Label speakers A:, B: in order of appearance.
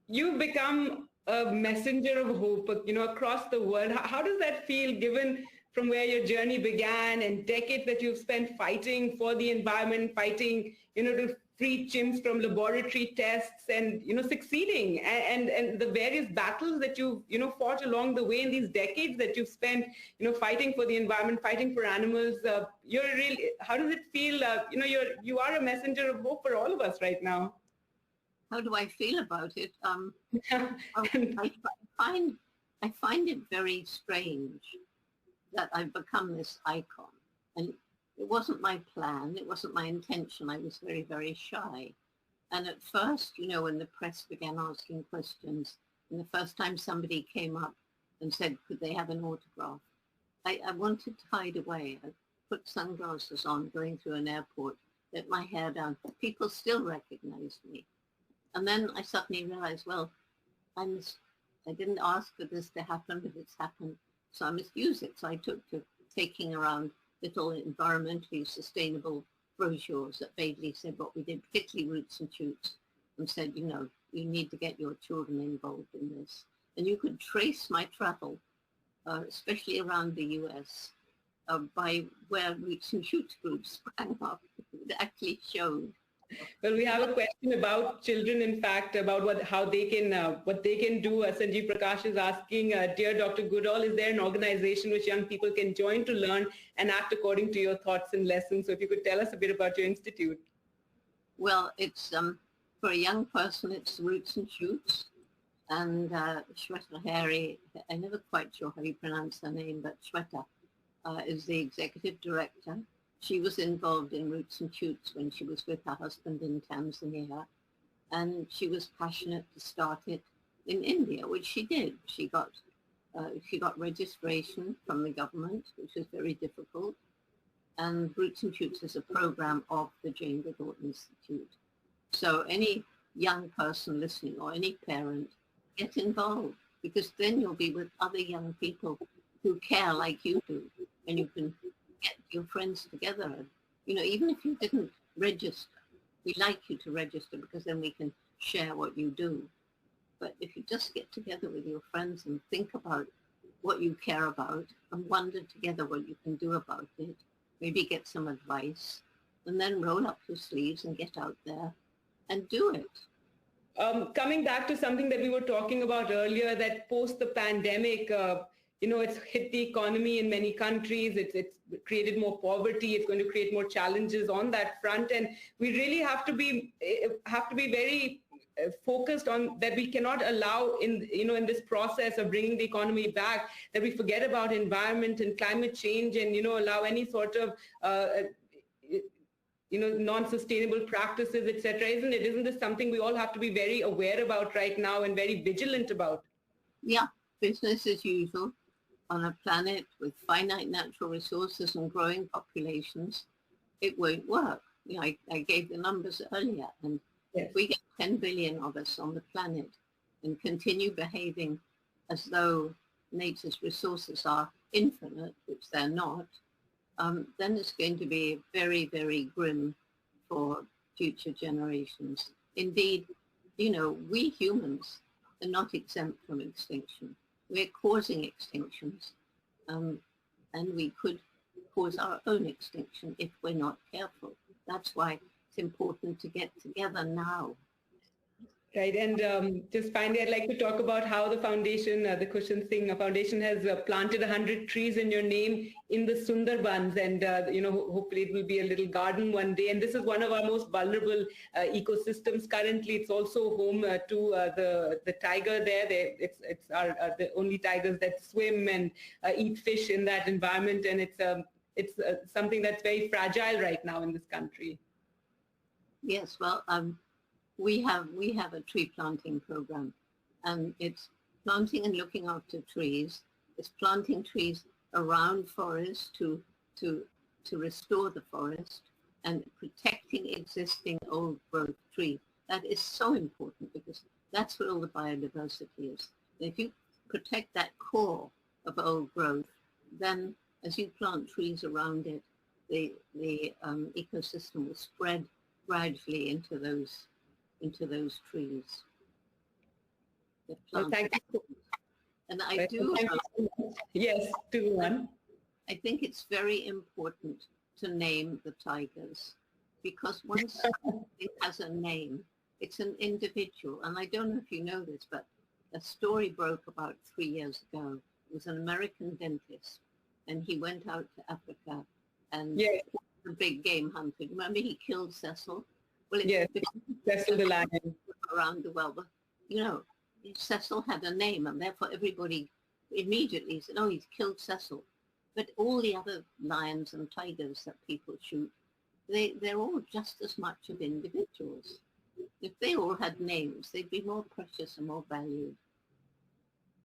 A: you've become a messenger of hope, across the world. How does that feel, given from where your journey began and decades that you've spent fighting for the environment, fighting, to free chimps from laboratory tests and, succeeding, and the various battles that you've, fought along the way in these decades that you've spent, fighting for the environment, fighting for animals. How does it feel? You are a messenger of hope for all of us right now.
B: How do I feel about it? I find it very strange that I've become this icon. And it wasn't my plan, it wasn't my intention. I was very, very shy. And at first, when the press began asking questions, and the first time somebody came up and said, could they have an autograph? I wanted to hide away. I put sunglasses on going through an airport, let my hair down. People still recognized me. And then I suddenly realized, well, I didn't ask for this to happen, but it's happened, so I must use it. So I took to taking around little environmentally sustainable brochures that vaguely said what we did, particularly Roots and Shoots, and said, you need to get your children involved in this. And you could trace my travel, especially around the US, by where Roots and Shoots groups sprang up. It actually showed.
A: Well, we have a question about children, in fact, about what they can do. Sanjeev Prakash is asking, dear Dr. Goodall, is there an organization which young people can join to learn and act according to your thoughts and lessons? So if you could tell us a bit about your institute.
B: Well, it's for a young person, it's Roots and Shoots. And Shweta Hari, I'm never quite sure how you pronounce her name, but Shweta is the executive director. She was involved in Roots and Shoots when she was with her husband in Tanzania, and she was passionate to start it in India, which she did. She got registration from the government, which was very difficult, and Roots and Shoots is a program of the Jane Goodall Institute. So any young person listening or any parent, get involved, because then you'll be with other young people who care like you do, and you can get your friends together. Even if you didn't register, we like you to register because then we can share what you do. But if you just get together with your friends and think about what you care about and wonder together what you can do about it, maybe get some advice, and then roll up your sleeves and get out there and do it.
A: Coming back to something that we were talking about earlier, that post the pandemic, it's hit the economy in many countries. It's created more poverty. It's going to create more challenges on that front, and we really have to be very focused on that. We cannot allow in this process of bringing the economy back that we forget about environment and climate change, and allow any sort of non-sustainable practices, etc. Isn't this something we all have to be very aware about right now and very vigilant about?
B: Yeah, business as usual. On a planet with finite natural resources and growing populations, it won't work. I gave the numbers earlier, and yes. If we get 10 billion of us on the planet and continue behaving as though nature's resources are infinite, which they're not, then it's going to be very, very grim for future generations. Indeed, we humans are not exempt from extinction. We're causing extinctions, and we could cause our own extinction if we're not careful. That's why it's important to get together now.
A: Right, and just finally, I'd like to talk about how the foundation, the Kushan Singh Foundation, has planted 100 trees in your name in the Sundarbans, and hopefully it will be a little garden one day. And this is one of our most vulnerable ecosystems currently. It's also home to the tiger there. It's the only tigers that swim and eat fish in that environment, and it's something that's very fragile right now in this country.
B: Yes, well. We have a tree planting program, and it's planting and looking after trees. It's planting trees around forests to restore the forest and protecting existing old growth trees. That is so important because that's where all the biodiversity is. And if you protect that core of old growth, then as you plant trees around it, the ecosystem will spread gradually into those trees. They're
A: Well,
B: planted.
A: thank you.
B: And I do,
A: Yes, 2-1.
B: I think it's very important to name the tigers, because once it has a name, it's an individual. And I don't know if you know this, but a story broke about 3 years ago. It was an American dentist, and he went out to Africa and
A: Yes,
B: a big game hunting. Remember, he killed Cecil? Well,
A: yes, Cecil the lion.
B: around the world. But, you know, Cecil had a name, and therefore everybody immediately said, oh, he's killed Cecil. But all the other lions and tigers that people shoot, they're all just as much of individuals. If they all had names, they'd be more precious and more valued.